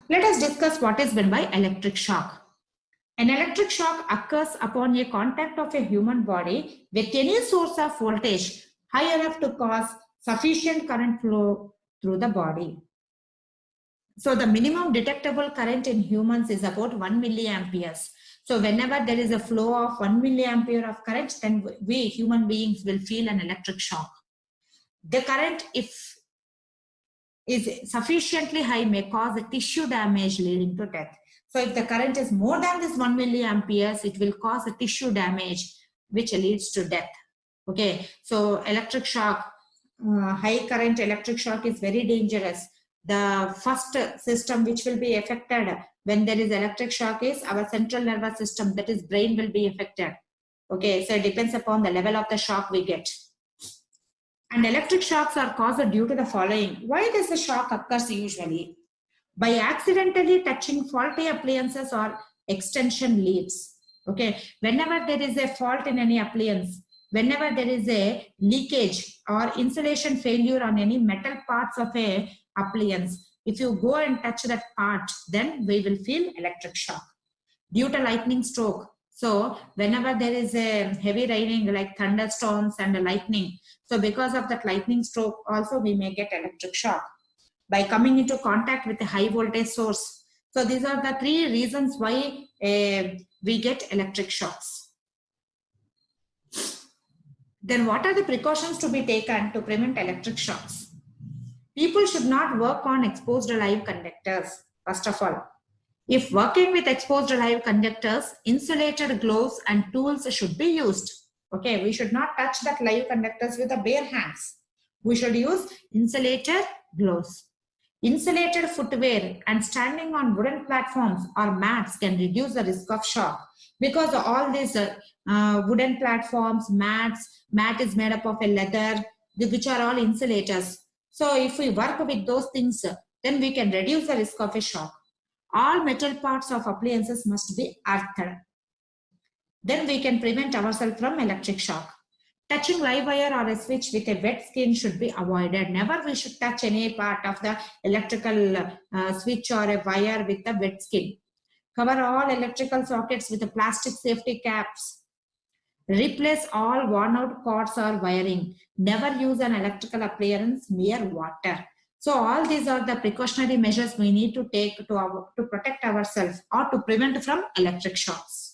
Let us discuss what is meant by electric shock. An electric shock occurs upon a contact of a human body with any source of voltage high enough to cause sufficient current flow through the body. So the minimum detectable current in humans is about 1 milliamperes. So whenever there is a flow of 1 milliampere of current, then we human beings will feel an electric shock. The current, if is sufficiently high, may cause a tissue damage leading to death. So if the current is more than this 1 milliamperes, it will cause a tissue damage which leads to death. Okay, so electric shock, high current electric shock is very dangerous. The first system which will be affected when there is electric shock is our central nervous system, that is brain, will be affected. Okay, so it depends upon the level of the shock we get. And electric shocks are caused due to the following. Why does the shock occurs usually? By accidentally touching faulty appliances or extension leads. Okay, whenever there is a fault in any appliance, whenever there is a leakage or insulation failure on any metal parts of a appliance, if you go and touch that part, then we will feel electric shock. Due to lightning stroke, so whenever there is a heavy raining like thunderstorms and lightning, so because of that lightning stroke also we may get electric shock. By coming into contact with a high voltage source. So these are the three reasons why we get electric shocks. Then what are the precautions to be taken to prevent electric shocks? People should not work on exposed live conductors, first of all. If working with exposed live conductors, insulated gloves and tools should be used. Okay, we should not touch that live conductors with the bare hands. We should use insulated gloves. Insulated footwear and standing on wooden platforms or mats can reduce the risk of shock, because all these wooden platforms, mat is made up of a leather, which are all insulators. So if we work with those things, then we can reduce the risk of a shock. All metal parts of appliances must be earthed. Then we can prevent ourselves from electric shock. Touching live wire or a switch with a wet skin should be avoided. Never we should touch any part of the electrical switch or a wire with a wet skin. Cover all electrical sockets with a plastic safety caps. Replace all worn out cords or wiring. Never use an electrical appliance near water. So all these are the precautionary measures we need to take to protect ourselves or to prevent from electric shocks.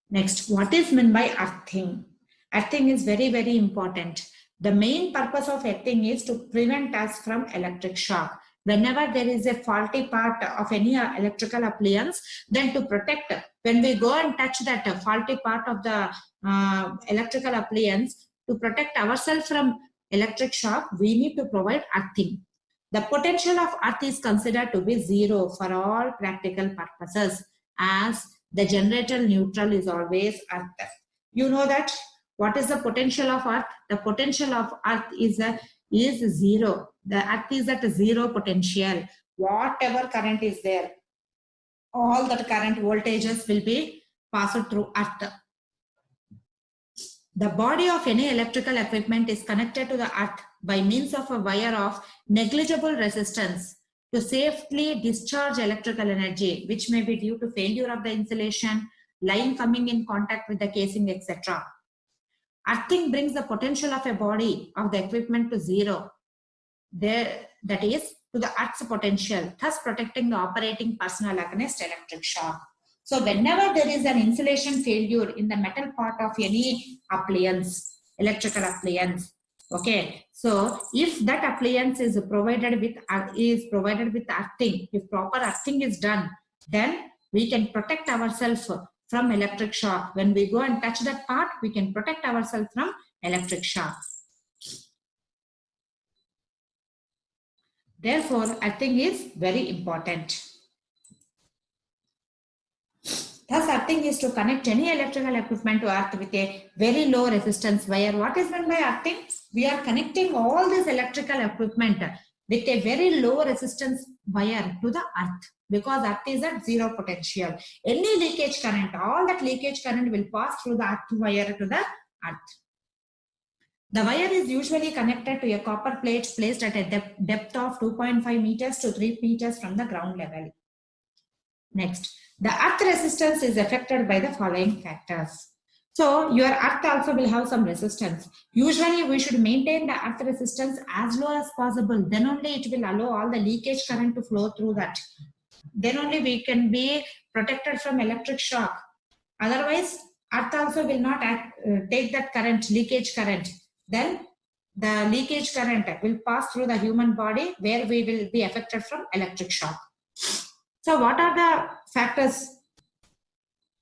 Next, what is meant by earthing? Earthing is very, very important. The main purpose of earthing is to prevent us from electric shock. Whenever there is a faulty part of any electrical appliance, then to protect, when we go and touch that faulty part of the electrical appliance, to protect ourselves from electric shock, we need to provide earthing. The potential of earth is considered to be zero for all practical purposes, as the generator neutral is always earth. You know that what is the potential of earth? The potential of earth is zero. The earth is at zero potential. Whatever current is there, all that current voltages will be passed through earth. The body of any electrical equipment is connected to the earth by means of a wire of negligible resistance to safely discharge electrical energy, which may be due to failure of the insulation, line coming in contact with the casing, etc. Earthing brings the potential of a body of the equipment to zero, that is, to the earth's potential, thus protecting the operating personnel against electric shock. So whenever there is an insulation failure in the metal part of any appliance, electrical appliance, okay, so if that appliance is provided with earthing, if proper earthing is done, then we can protect ourselves from electric shock. When we go and touch that part, we can protect ourselves from electric shock. Therefore, earthing is very important. Thus, earthing is to connect any electrical equipment to earth with a very low resistance wire. What is meant by earthing? We are connecting all this electrical equipment with a very low resistance wire to the earth, because earth is at zero potential. Any leakage current, all that leakage current will pass through the earth wire to the earth. The wire is usually connected to a copper plate placed at a depth of 2.5 meters to 3 meters from the ground level. Next, the earth resistance is affected by the following factors. So your earth also will have some resistance. Usually we should maintain the earth resistance as low as possible. Then only it will allow all the leakage current to flow through that. Then only we can be protected from electric shock. Otherwise, earth also will not take that current, leakage current. Then the leakage current will pass through the human body where we will be affected from electric shock. So what are the factors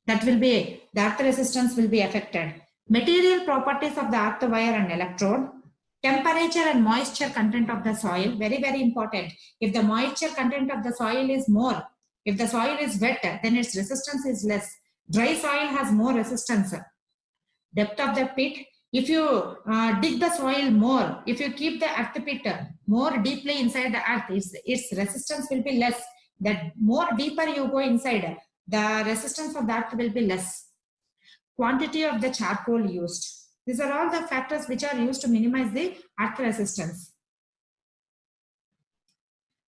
that will be, the earth resistance will be affected? Material properties of the earth wire and electrode, temperature and moisture content of the soil, very, very important. If the moisture content of the soil is more, if the soil is wet, then its resistance is less. Dry soil has more resistance. Depth of the pit, if you dig the soil more, if you keep the earth pit more deeply inside the earth, its resistance will be less. That more deeper you go inside, the resistance of that will be less. Quantity of the charcoal used. These are all the factors which are used to minimize the earth resistance.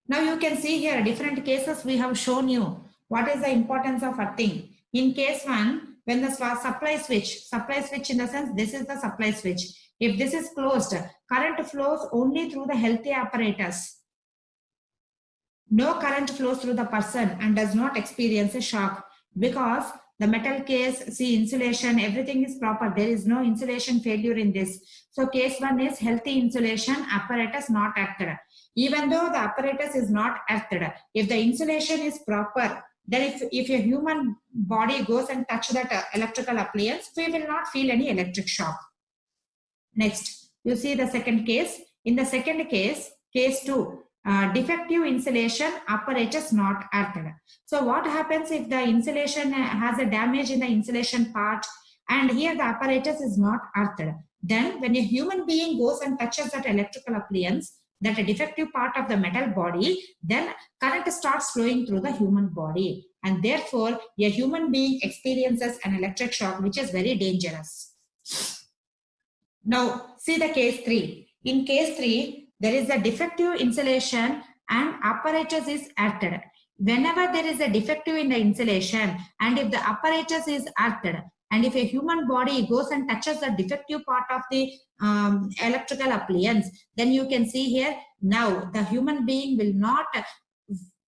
Now you can see here different cases we have shown you what is the importance of earthing. In case 1, when the supply switch in the sense this is the supply switch. If this is closed, current flows only through the healthy apparatus. No current flows through the person and does not experience a shock because the metal case, see insulation, everything is proper. There is no insulation failure in this. So case 1 is healthy insulation, apparatus not earthed. Even though the apparatus is not earthed, if the insulation is proper, then if a human body goes and touch that electrical appliance, we will not feel any electric shock. Next, you see the second case. In the second case, case 2, defective insulation, apparatus not earthed. So what happens if the insulation has a damage in the insulation part and here the apparatus is not earthed? Then when a human being goes and touches that electrical appliance, that a defective part of the metal body, then current starts flowing through the human body. And therefore, a human being experiences an electric shock, which is very dangerous. Now, see the case 3. In case 3, there is a defective insulation and apparatus is earthed. Whenever there is a defective in the insulation and if the apparatus is earthed, and if a human body goes and touches the defective part of the electrical appliance, then you can see here, now the human being will not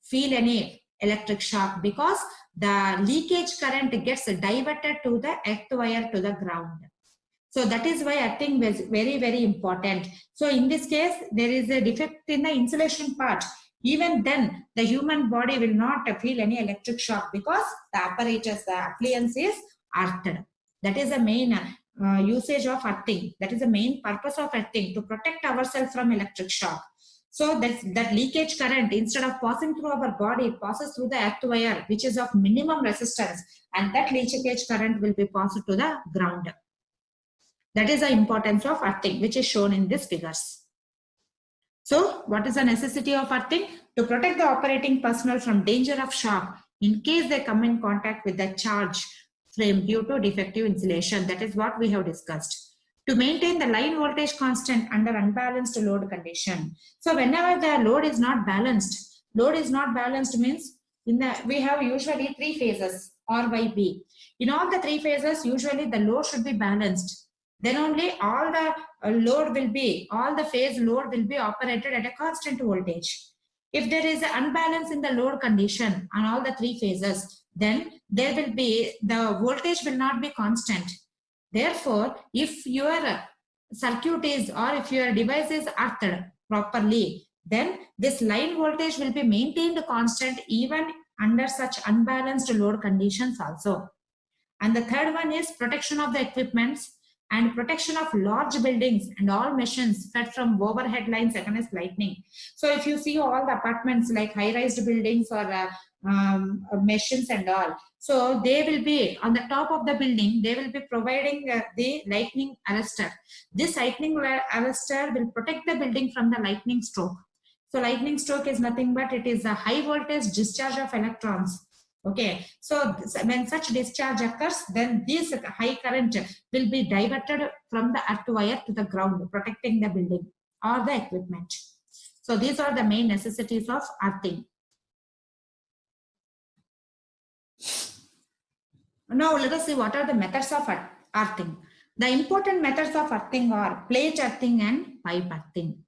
feel any electric shock because the leakage current gets diverted to the earth wire to the ground. So that is why earthing was very, very important. So in this case, there is a defect in the insulation part. Even then, the human body will not feel any electric shock because the apparatus, the appliance is earthed. That is the main usage of earthing. That is the main purpose of earthing, to protect ourselves from electric shock. So that leakage current, instead of passing through our body, it passes through the earth wire, which is of minimum resistance, and that leakage current will be passed to the ground. That is the importance of earthing, which is shown in these figures. So, what is the necessity of earthing? To protect the operating personnel from danger of shock in case they come in contact with the charge frame due to defective insulation. That is what we have discussed. To maintain the line voltage constant under unbalanced load condition. So, whenever the load is not balanced means we have usually 3 phases, R by B. In all the 3 phases, usually the load should be balanced. Then only all the phase load will be operated at a constant voltage. If there is an unbalance in the load condition on all the 3 phases, then there will be, the voltage will not be constant. Therefore, if your circuit is, or if your device is earthed properly, then this line voltage will be maintained constant even under such unbalanced load conditions also. And the third one is protection of the equipments and protection of large buildings and all machines fed from overhead lines against lightning. So if you see all the apartments like high-rise buildings or machines and all, so they will be on the top of the building, they will be providing the lightning arrestor. This lightning arrestor will protect the building from the lightning stroke. So lightning stroke is nothing but it is a high voltage discharge of electrons. Okay, so when such discharge occurs, then this high current will be diverted from the earth wire to the ground, protecting the building or the equipment. So these are the main necessities of earthing. Now let us see what are the methods of earthing. The important methods of earthing are plate earthing and pipe earthing.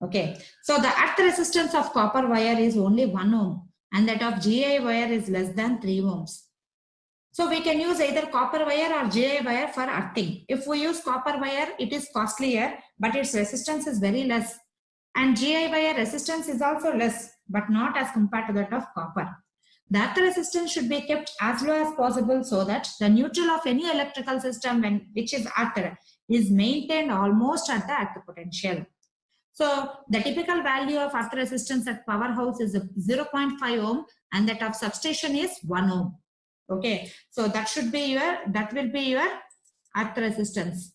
Okay, so the earth resistance of copper wire is only 1 ohm and that of GI wire is less than 3 ohms. So we can use either copper wire or GI wire for earthing. If we use copper wire, it is costlier, but its resistance is very less. And GI wire resistance is also less, but not as compared to that of copper. The earth resistance should be kept as low as possible so that the neutral of any electrical system which is earthed is maintained almost at the earth potential. So the typical value of earth resistance at powerhouse is 0.5 ohm and that of substation is 1 ohm. Okay, so that will be your earth resistance.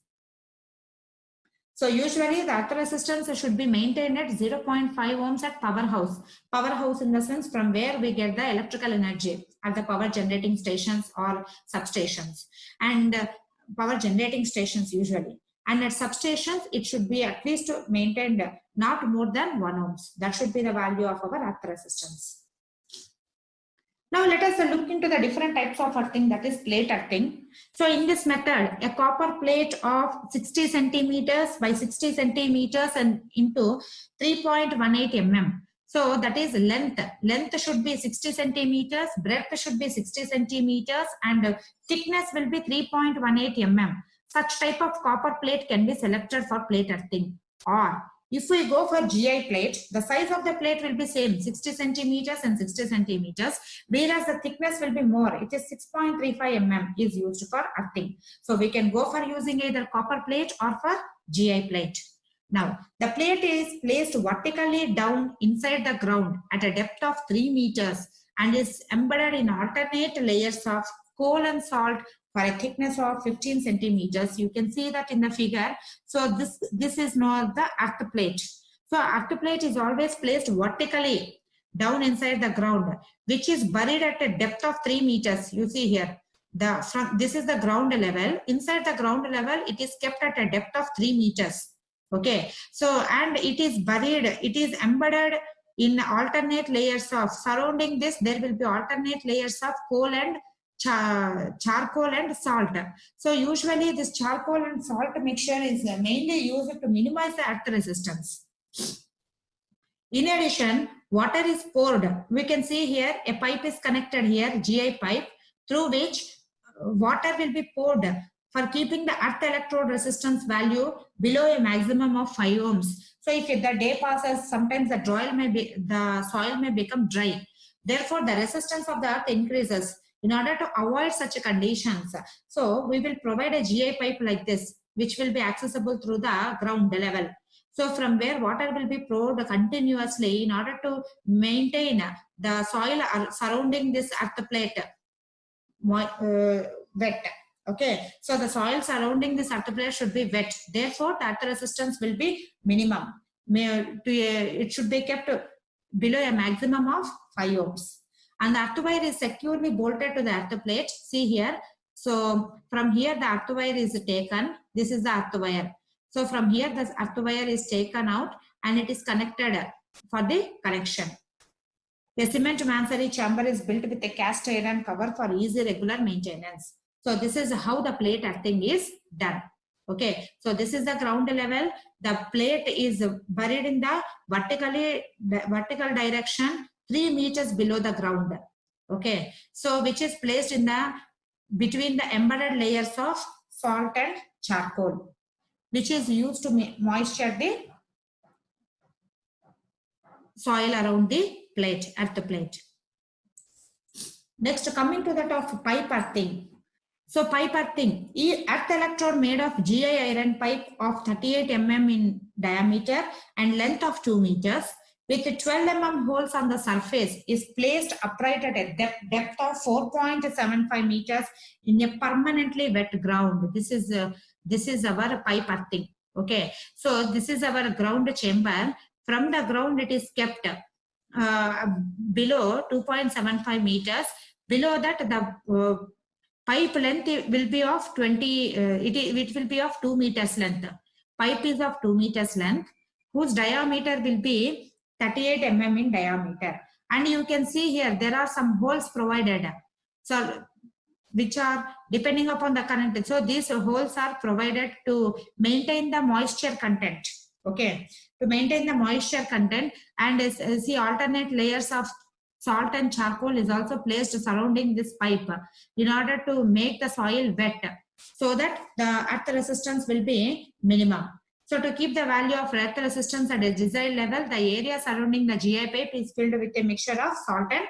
So usually the earth resistance should be maintained at 0.5 ohms at powerhouse. Powerhouse in the sense from where we get the electrical energy at the power generating stations or substations, and power generating stations usually. And at substations, it should be at least maintained not more than 1 ohms. That should be the value of our earth resistance. Now let us look into the different types of earthing, that is plate earthing. So in this method, a copper plate of 60 centimeters by 60 centimeters and into 3.18 mm. So that is length. Length should be 60 centimeters, breadth should be 60 centimeters, and thickness will be 3.18 mm. Such type of copper plate can be selected for plate earthing. Or if we go for GI plate, the size of the plate will be same, 60 centimeters and 60 centimeters, whereas the thickness will be more. It is 6.35 mm is used for earthing. So we can go for using either copper plate or for GI plate. Now, the plate is placed vertically down inside the ground at a depth of 3 meters and is embedded in alternate layers of coal and salt for a thickness of 15 centimeters. You can see that in the figure. So this is not the earth plate. So earth plate is always placed vertically down inside the ground, which is buried at a depth of 3 meters. You see here, this is the ground level. Inside the ground level, it is kept at a depth of 3 meters. Okay, so and it is buried, it is embedded in alternate layers of, surrounding this, there will be alternate layers of coal and charcoal and salt. So usually this charcoal and salt mixture is mainly used to minimize the earth resistance. In addition, water is poured. We can see here a pipe is connected here, GI pipe, through which water will be poured for keeping the earth electrode resistance value below a maximum of 5 ohms. So if the day passes, sometimes the soil may become dry. Therefore, the resistance of the earth increases. In order to avoid such conditions, so we will provide a GI pipe like this, which will be accessible through the ground level. So from where water will be poured continuously in order to maintain the soil surrounding this earth plate wet. Okay, so the soil surrounding this earth plate should be wet. Therefore, the earth resistance will be minimum. It should be kept below a maximum of 5 ohms. And the earth wire is securely bolted to the earth plate. See here. So from here, the earth wire is taken. This is the earth wire. So from here, the earth wire is taken out and it is connected for the connection. The cement masonry chamber is built with a cast iron cover for easy regular maintenance. So this is how the plate earthing is done. Okay, so this is the ground level. The plate is buried in the vertical direction 3 meters below the ground. Okay, so which is placed in the between the embedded layers of salt and charcoal, which is used to moisture the soil around the plate, earth plate. Next, coming to that of pipe earthing. So pipe earthing, earth electrode made of GI iron pipe of 38 mm in diameter and length of 2 meters with 12 mm holes on the surface is placed upright at a depth of 4.75 meters in a permanently wet ground. This is our pipe earthing. Okay, so this is our ground chamber. From the ground, it is kept below 2.75 meters Below that, the pipe length will be of 20, it will be of 2 meters length. Pipe is of 2 meters length, whose diameter will be 38 mm in diameter. And you can see here, there are some holes provided. So, which are depending upon the current. So these holes are provided to maintain the moisture content. Okay, to maintain the moisture content, and see alternate layers of salt and charcoal is also placed surrounding this pipe in order to make the soil wet, so that the earth resistance will be minimum. So to keep the value of earth resistance at a desired level, the area surrounding the GI pipe is filled with a mixture of salt and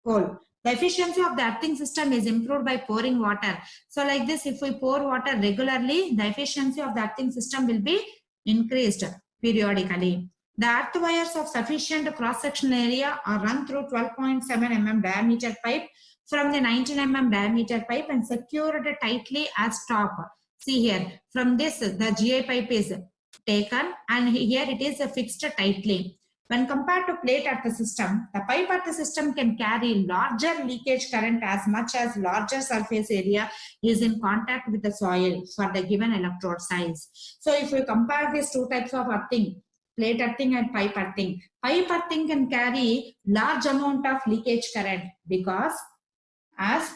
coal. The efficiency of the earthing system is improved by pouring water. So like this, if we pour water regularly, the efficiency of the earthing system will be increased periodically. The earth wires of sufficient cross-sectional area are run through 12.7 mm diameter pipe from the 19 mm diameter pipe and secured tightly as top. See here, from this the GI pipe is taken and here it is fixed tightly. When compared to plate earth system, the pipe earth system can carry larger leakage current as much as larger surface area is in contact with the soil for the given electrode size. So if we compare these two types of earthing, plate earthing and pipe earthing can carry large amount of leakage current because as